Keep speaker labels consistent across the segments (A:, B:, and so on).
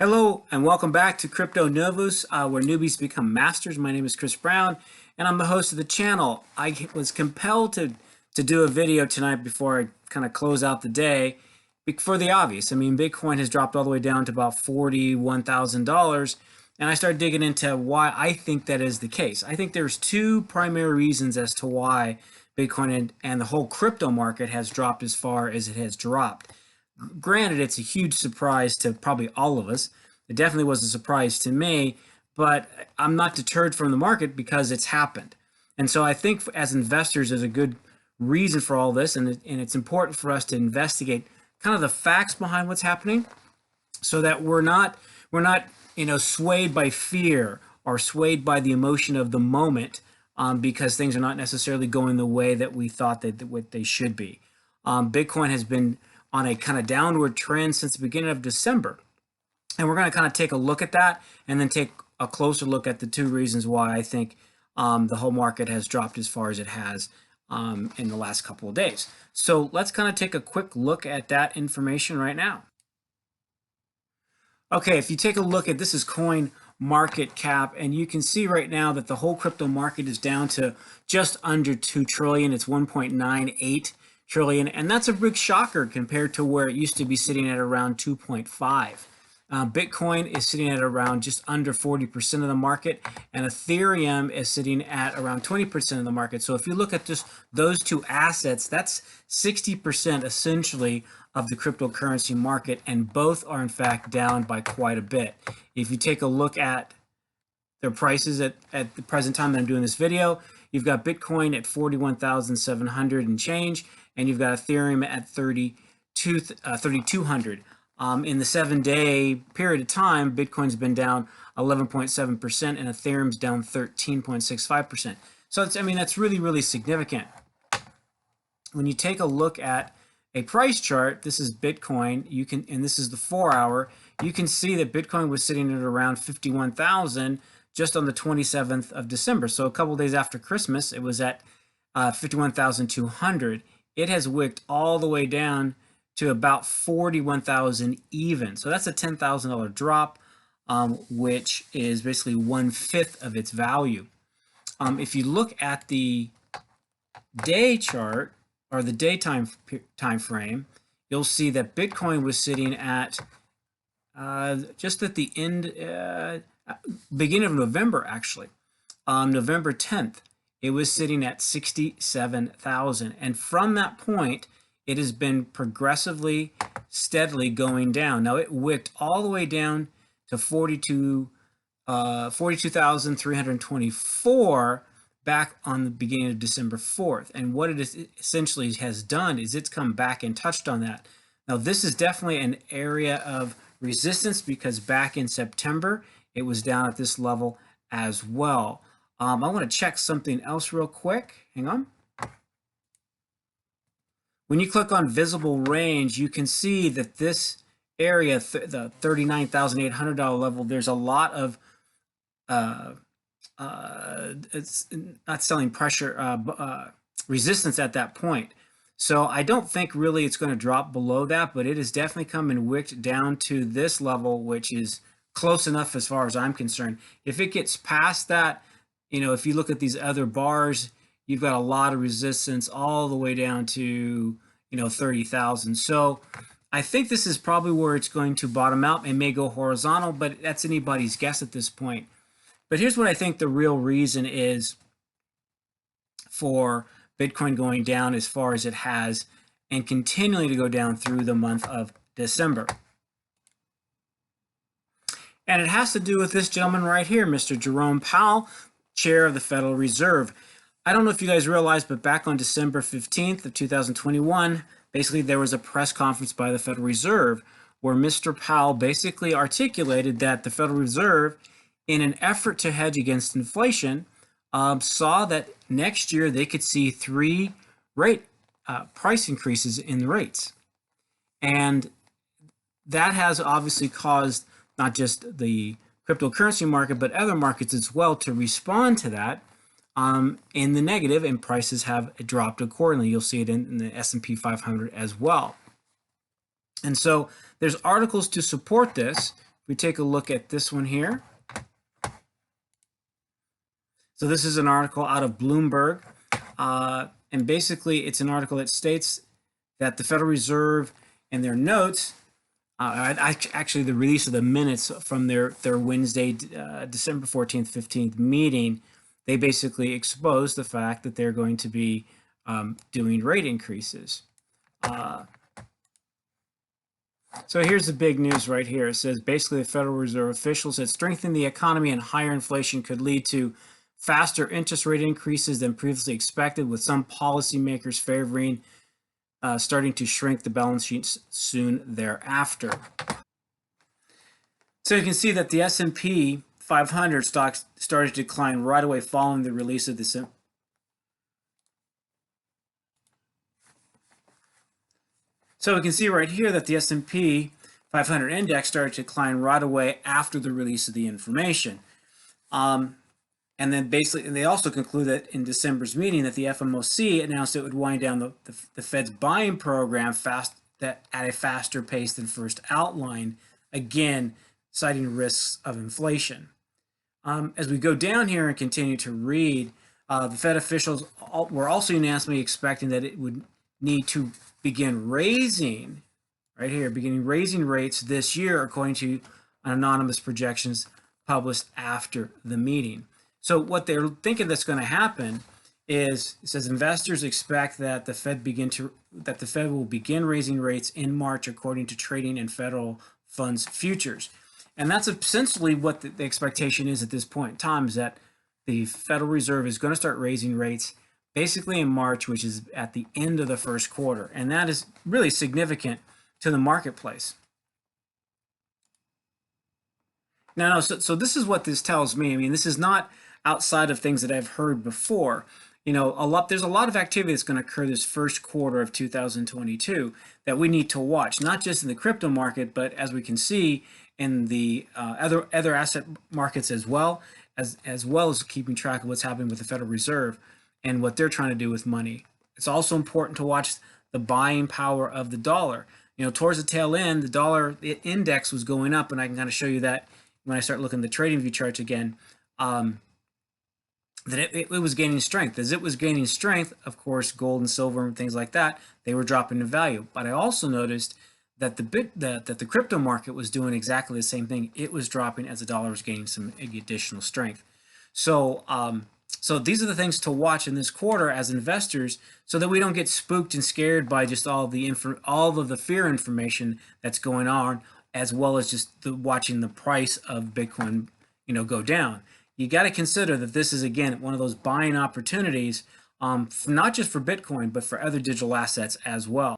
A: Hello and welcome back to CryptoNovus, where newbies become masters. My name is Chris Brown, and I'm the host of the channel. I was compelled to do a video tonight before I kind of close out the day for the obvious. I mean, Bitcoin has dropped all the way down to about $41,000, and I started digging into why I think that is the case. I think there's two primary reasons as to why Bitcoin and the whole crypto market has dropped as far as it has dropped. Granted, it's a huge surprise to probably all of us. It definitely was a surprise to me, but I'm not deterred from the market because it's happened. And so I think as investors, there's a good reason for all this, and it's important for us to investigate kind of the facts behind what's happening so that we're not swayed by fear or swayed by the emotion of the moment because things are not necessarily going the way that we thought what they should be. Bitcoin has been on a kind of downward trend since the beginning of December. And we're going to kind of take a look at that and then take a closer look at the two reasons why I think the whole market has dropped as far as it has in the last couple of days. So let's kind of take a quick look at that information right now. Okay, if you take a look at this is coin market cap, and you can see right now that the whole crypto market is down to just under 2 trillion. It's 1.98 trillion, and that's a big shocker compared to where it used to be sitting at around 2.5. Bitcoin is sitting at around just under 40% of the market, and Ethereum is sitting at around 20% of the market. So if you look at just those two assets, that's 60% essentially of the cryptocurrency market, and both are in fact down by quite a bit. If you take a look at their prices at the present time that I'm doing this video, you've got Bitcoin at 41,700 and change, and you've got Ethereum at 3,200. In the 7-day period of time, Bitcoin's been down 11.7% and Ethereum's down 13.65%. So that's really, really significant. When you take a look at a price chart, this is Bitcoin, and this is the 4-hour, you can see that Bitcoin was sitting at around 51,000 just on the 27th of December. So a couple days after Christmas, it was at 51,200. It has wicked all the way down to about 41,000 even. So that's a $10,000 drop, which is basically 1/5 of its value. If you look at the day chart or the daytime time frame, you'll see that Bitcoin was sitting at just at the beginning of November, actually, November 10th. It was sitting at 67,000, and from that point, it has been progressively, steadily going down. Now, it wicked all the way down to 42,324 back on the beginning of December 4th. And what it essentially has done is it's come back and touched on that. Now, this is definitely an area of resistance because back in September, it was down at this level as well. I want to check something else real quick. Hang on. When you click on visible range, you can see that this area, the $39,800 level, there's a lot of it's not selling pressure, resistance at that point. So I don't think really it's going to drop below that, but it has definitely come and wicked down to this level, which is close enough as far as I'm concerned. If it gets past that, if you look at these other bars, you've got a lot of resistance all the way down to 30,000. So I think this is probably where it's going to bottom out. It may go horizontal, but that's anybody's guess at this point. But here's what I think the real reason is for Bitcoin going down as far as it has and continuing to go down through the month of December. And it has to do with this gentleman right here, Mr. Jerome Powell, chair of the Federal Reserve. I don't know if you guys realize, but back on December 15th of 2021, basically there was a press conference by the Federal Reserve where Mr. Powell basically articulated that the Federal Reserve, in an effort to hedge against inflation, saw that next year they could see 3 price increases in the rates. And that has obviously caused not just the cryptocurrency market, but other markets as well to respond to that in the negative, and prices have dropped accordingly. You'll see it in the S&P 500 as well. And so there's articles to support this we take a look at this one here. So this is an article out of Bloomberg, and basically it's an article that states that the Federal Reserve in their notes, actually the release of the minutes from their Wednesday, December 14th, 15th meeting, they basically exposed the fact that they're going to be doing rate increases. So here's the big news right here. It says basically the Federal Reserve officials said strengthening the economy and higher inflation could lead to faster interest rate increases than previously expected, with some policymakers favoring starting to shrink the balance sheets soon thereafter. So you can see that the S&P 500 stocks started to decline right away following the release of this. So we can see right here that the S&P 500 index started to decline right away after the release of the information. And then basically, and they also conclude that in December's meeting that the FOMC announced it would wind down the Fed's buying program at a faster pace than first outlined, again, citing risks of inflation. As we go down here and continue to read, the Fed officials were also unanimously expecting that it would need to begin raising, right here, beginning raising rates this year, according to anonymous projections published after the meeting. So what they're thinking that's going to happen is, it says investors expect that the Fed will begin raising rates in March, according to trading and federal funds futures. And that's essentially what the expectation is at this point in time, is that the Federal Reserve is going to start raising rates basically in March, which is at the end of the first quarter. And that is really significant to the marketplace. Now, so this is what this tells me. I mean, this is not outside of things that I've heard before. You know, there's a lot of activity that's going to occur this first quarter of 2022 that we need to watch, not just in the crypto market, but as we can see in the other asset markets as well as keeping track of what's happening with the Federal Reserve and what they're trying to do with money. It's also important to watch the buying power of the dollar. You know, towards the tail end, the dollar index was going up, and I can kind of show you that when I start looking at the trading view charts again. That it was gaining strength. As it was gaining strength, of course, gold and silver and things like that, they were dropping in value. But I also noticed that the crypto market was doing exactly the same thing. It was dropping as the dollar was gaining some additional strength. So so these are the things to watch in this quarter as investors, so that we don't get spooked and scared by just all of the fear information that's going on, as well as just watching the price of Bitcoin, go down. You got to consider that this is, again, one of those buying opportunities, not just for Bitcoin, but for other digital assets as well.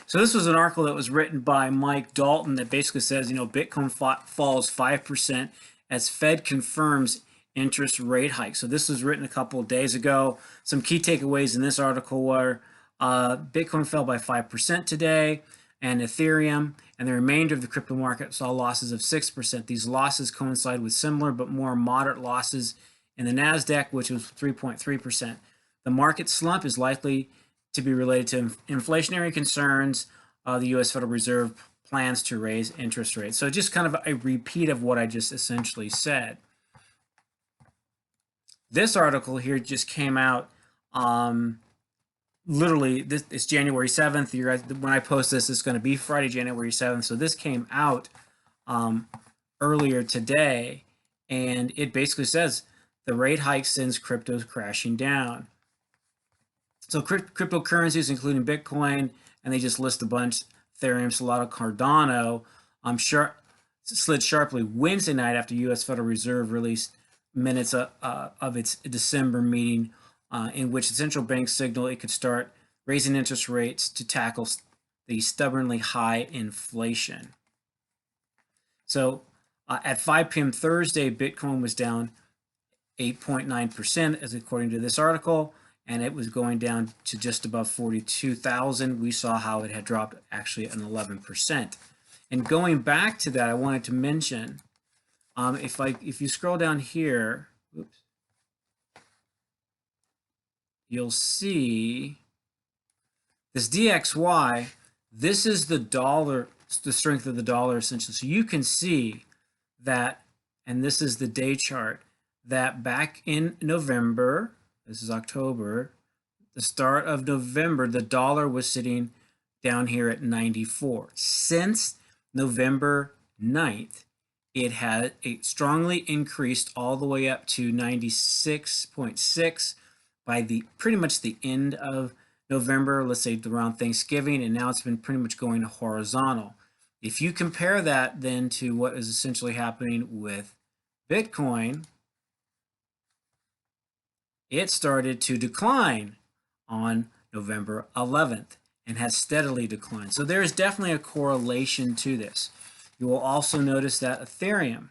A: So this was an article that was written by Mike Dalton that basically says, Bitcoin falls 5% as Fed confirms interest rate hike. So this was written a couple of days ago. Some key takeaways in this article were Bitcoin fell by 5% today, and Ethereum and the remainder of the crypto market saw losses of 6%. These losses coincide with similar but more moderate losses in the NASDAQ, which was 3.3%. The market slump is likely to be related to inflationary concerns. The U.S. Federal Reserve plans to raise interest rates. So just kind of a repeat of what I just essentially said. This article here just came out literally, it's January 7th. When I post this, it's going to be Friday, January 7th. So this came out earlier today, and it basically says the rate hike sends crypto crashing down. So cryptocurrencies, including Bitcoin, and they just list a bunch: Ethereum, Solana, Cardano, slid sharply Wednesday night after U.S. Federal Reserve released minutes of its December meeting, in which the central bank signaled it could start raising interest rates to tackle the stubbornly high inflation. So at 5 p.m. Thursday, Bitcoin was down 8.9%, as according to this article, and it was going down to just above 42,000. We saw how it had dropped actually an 11%. And going back to that, I wanted to mention, if you scroll down here, oops, you'll see this DXY. This is the dollar the strength of the dollar essentially. So you can see that, and this is the day chart, that back in November, this is October, the start of November, the dollar was sitting down here at 94. Since November 9th, it strongly increased all the way up to 96.6 by the pretty much the end of November, let's say around Thanksgiving, and now it's been pretty much going horizontal. If you compare that then to what is essentially happening with Bitcoin, it started to decline on November 11th and has steadily declined. So there is definitely a correlation to this. You will also notice that Ethereum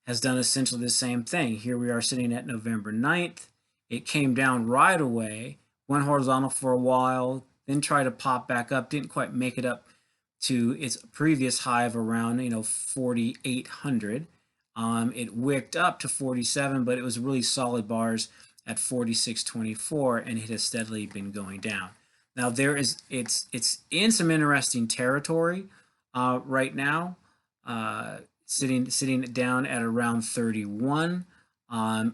A: has done essentially the same thing. Here we are sitting at November 9th. It came down right away, went horizontal for a while, then tried to pop back up, didn't quite make it up to its previous high of around 4,800. It wicked up to 47, but it was really solid bars at 46.24, and it has steadily been going down. Now it's in some interesting territory right now, sitting down at around 31.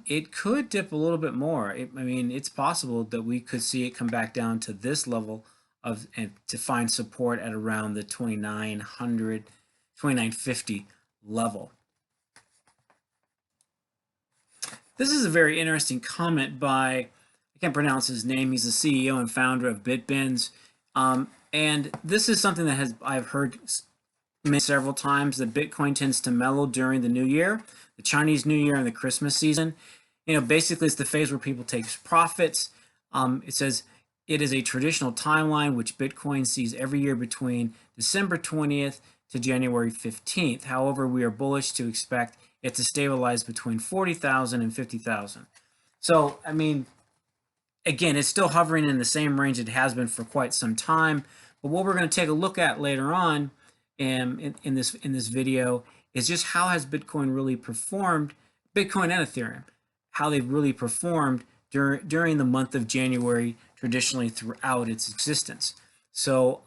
A: It could dip a little bit more. I mean, it's possible that we could see it come back down to this level and to find support at around the 2,900, 2,950 level. This is a very interesting comment by, I can't pronounce his name. He's the CEO and founder of BitBins. And this is something that I've heard several times, that Bitcoin tends to mellow during the new year, the Chinese New Year and the Christmas season. Basically it's the phase where people take profits. It says it is a traditional timeline which Bitcoin sees every year between December 20th to January 15th. However, we are bullish to expect it to stabilize between 40,000 and 50,000. So, I mean, again, it's still hovering in the same range it has been for quite some time. But what we're going to take a look at later on in this video is just how has Bitcoin really performed, Bitcoin and Ethereum, how they've really performed during the month of January, traditionally throughout its existence. So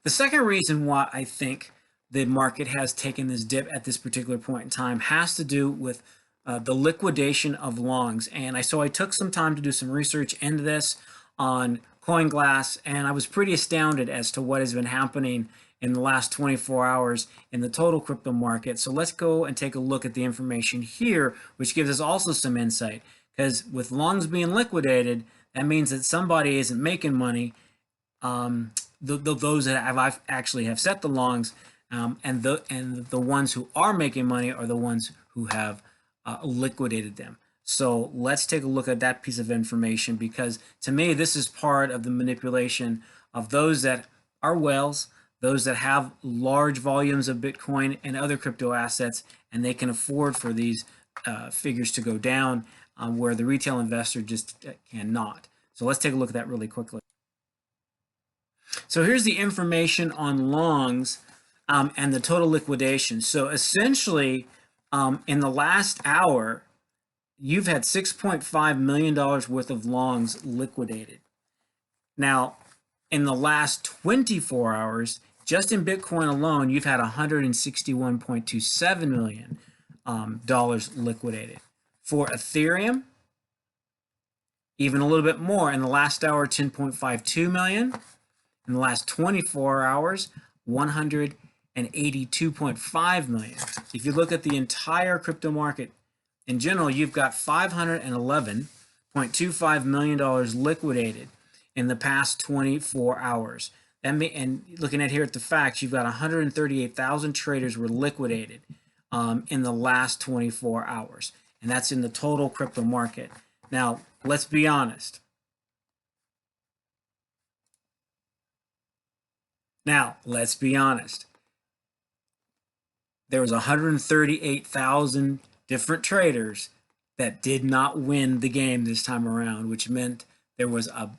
A: the second reason why I think the market has taken this dip at this particular point in time has to do with the liquidation of longs. And so I took some time to do some research into this on CoinGlass, and I was pretty astounded as to what has been happening in the last 24 hours in the total crypto market. So let's go and take a look at the information here, which gives us also some insight. Because with longs being liquidated, that means that somebody isn't making money. Those that actually have set the longs, and the ones who are making money are the ones who have liquidated them. So let's take a look at that piece of information, because to me this is part of the manipulation of those that are whales, those that have large volumes of Bitcoin and other crypto assets, and they can afford for these figures to go down, where the retail investor just cannot. So let's take a look at that really quickly. So here's the information on longs and the total liquidation. So essentially, in the last hour, you've had $6.5 million worth of longs liquidated. Now, in the last 24 hours, just in Bitcoin alone, you've had $161.27 million liquidated. For Ethereum, even a little bit more. In the last hour, 10.52 million. In the last 24 hours, 182.5 million. If you look at the entire crypto market in general, you've got $511.25 million liquidated in the past 24 hours. And looking at here at the facts, you've got 138,000 traders were liquidated in the last 24 hours. And that's in the total crypto market. Now, let's be honest. There was 138,000 different traders that did not win the game this time around, which meant there was a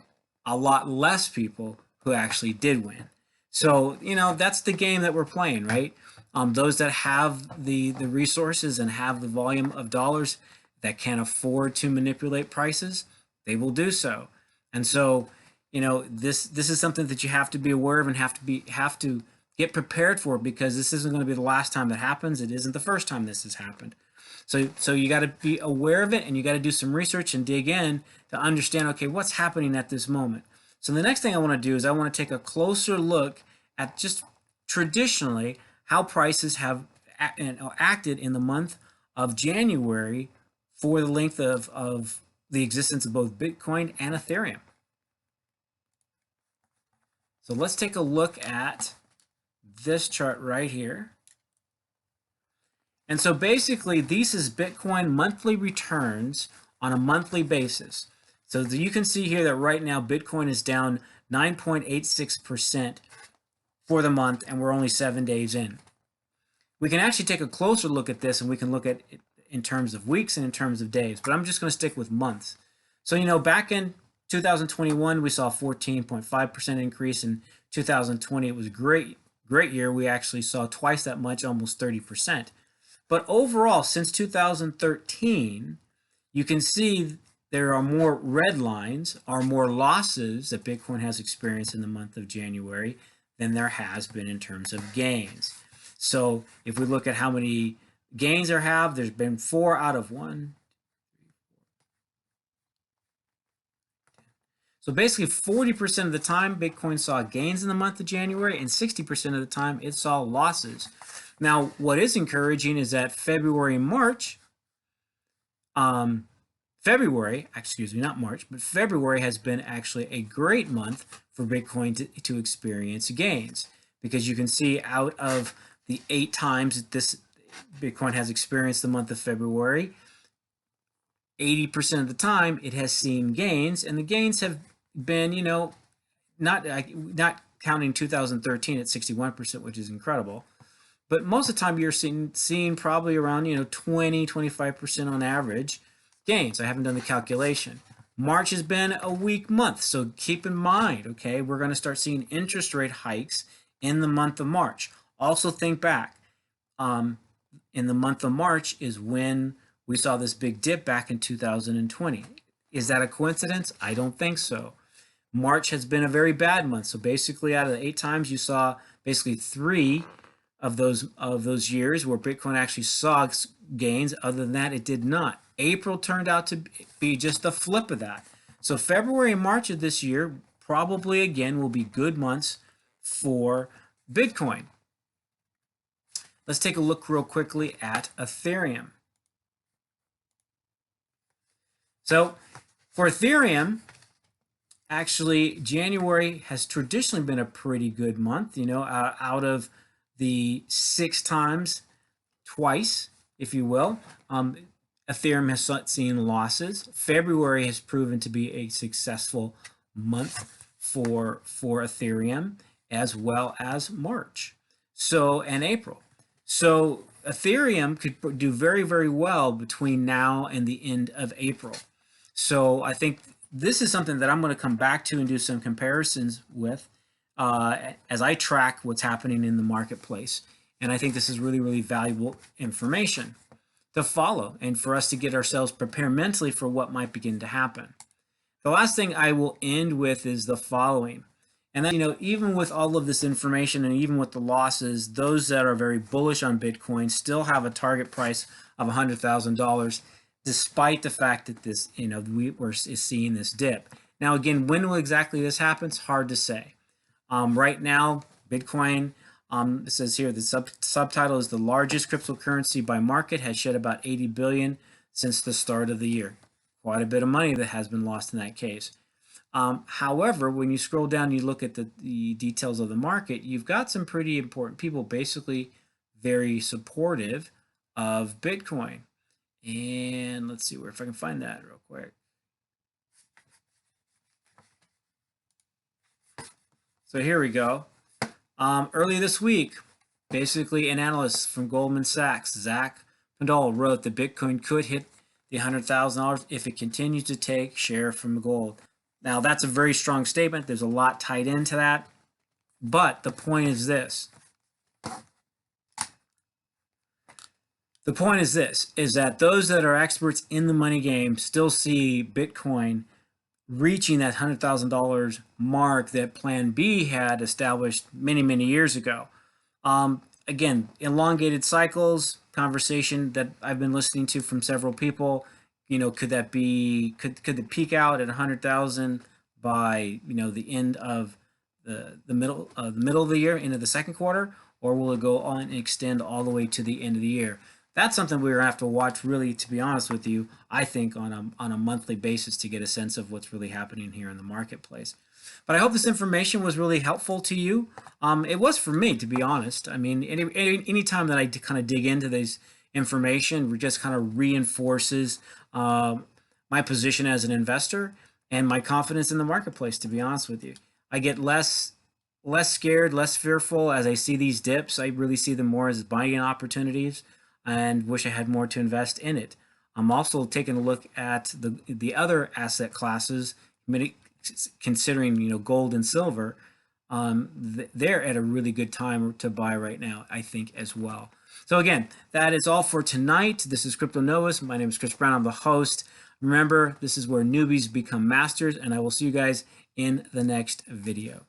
A: lot less people who actually did win. So, that's the game that we're playing, right? Those that have the resources and have the volume of dollars that can afford to manipulate prices, they will do so. And so this is something that you have to be aware of and have to get prepared for, because this isn't going to be the last time that happens. It isn't the first time this has happened. So you got to be aware of it, and you got to do some research and dig in to understand, okay, what's happening at this moment. So the next thing I want to do is I want to take a closer look at just traditionally how prices have acted in the month of January for the length of the existence of both Bitcoin and Ethereum. So let's take a look at this chart right here. And so basically, this is Bitcoin monthly returns on a monthly basis. So you can see here that right now Bitcoin is down 9.86% for the month, and we're only 7 days in. We can actually take a closer look at this, and we can look at it in terms of weeks and in terms of days, but I'm just going to stick with months. So, back in 2021, we saw a 14.5% increase. In 2020, it was a great year. We actually saw twice that much, almost 30%. But overall, since 2013, you can see there are more red lines, are more losses that Bitcoin has experienced in the month of January than there has been in terms of gains. So if we look at how many gains there have, there's been 4 out of 1. So basically 40% of the time Bitcoin saw gains in the month of January, and 60% of the time it saw losses. Now, what is encouraging is that February and March, February has been actually a great month for Bitcoin to experience gains, because you can see out of the 8 times this Bitcoin has experienced the month of February, 80% of the time it has seen gains, and the gains have been, not counting 2013 at 61%, which is incredible. But most of the time you're seeing probably around 20-25% on average gains. I haven't done the calculation. March has been a weak month, so keep in mind, okay, we're going to start seeing interest rate hikes in the month of March. Also think back, in the month of March is when we saw this big dip back in 2020. Is that a coincidence? I don't think so. March has been a very bad month. So basically out of the 8 times, you saw basically 3 of those years where Bitcoin actually saw gains. Other than that, it did not. April turned out to be just the flip of that. So February and March of this year probably again will be good months for Bitcoin. Let's take a look real quickly at Ethereum. So for Ethereum, actually January has traditionally been a pretty good month. Out of the 6 times, twice, if you will, Ethereum has seen losses. February has proven to be a successful month for Ethereum, as well as March, and April. So Ethereum could do very, very well between now and the end of April. So I think this is something that I'm going to come back to and do some comparisons with as I track what's happening in the marketplace. And I think this is really, really valuable information to follow and for us to get ourselves prepared mentally for what might begin to happen. The last thing I will end with is the following. And that, even with all of this information and even with the losses, those that are very bullish on Bitcoin still have a target price of $100,000, despite the fact that this, we're seeing this dip. Now, again, when will exactly this happen? It's hard to say. Right now, Bitcoin, it says here, the subtitle is the largest cryptocurrency by market, has shed about 80 billion since the start of the year. Quite a bit of money that has been lost in that case. However, when you scroll down, you look at the details of the market, you've got some pretty important people, basically very supportive of Bitcoin. And let's see if I can find that real quick. So here we go. Early this week, basically an analyst from Goldman Sachs, Zach Pandol, wrote that Bitcoin could hit the $100,000 if it continues to take share from gold. Now, that's a very strong statement. There's a lot tied into that. But the point is this. The point is this, is that those that are experts in the money game still see Bitcoin reaching that $100,000 mark that Plan B had established many years ago. Again, elongated cycles, conversation that I've been listening to from several people. Could that be, could the peak out at 100,000 by, the end of the middle of the year, into the second quarter, or will it go on and extend all the way to the end of the year? That's something we're gonna have to watch, really, to be honest with you, I think on a monthly basis to get a sense of what's really happening here in the marketplace. But I hope this information was really helpful to you. It was for me, to be honest. I mean, any time that I kind of dig into this information, it just kind of reinforces my position as an investor and my confidence in the marketplace, to be honest with you. I get less scared, less fearful as I see these dips. I really see them more as buying opportunities and wish I had more to invest in it. I'm also taking a look at the other asset classes, considering gold and silver. They're at a really good time to buy right now, I think, as well. So again, that is all for tonight. This is CryptoNovus. My name is Chris Brown. I'm the host. Remember, this is where newbies become masters, and I will see you guys in the next video.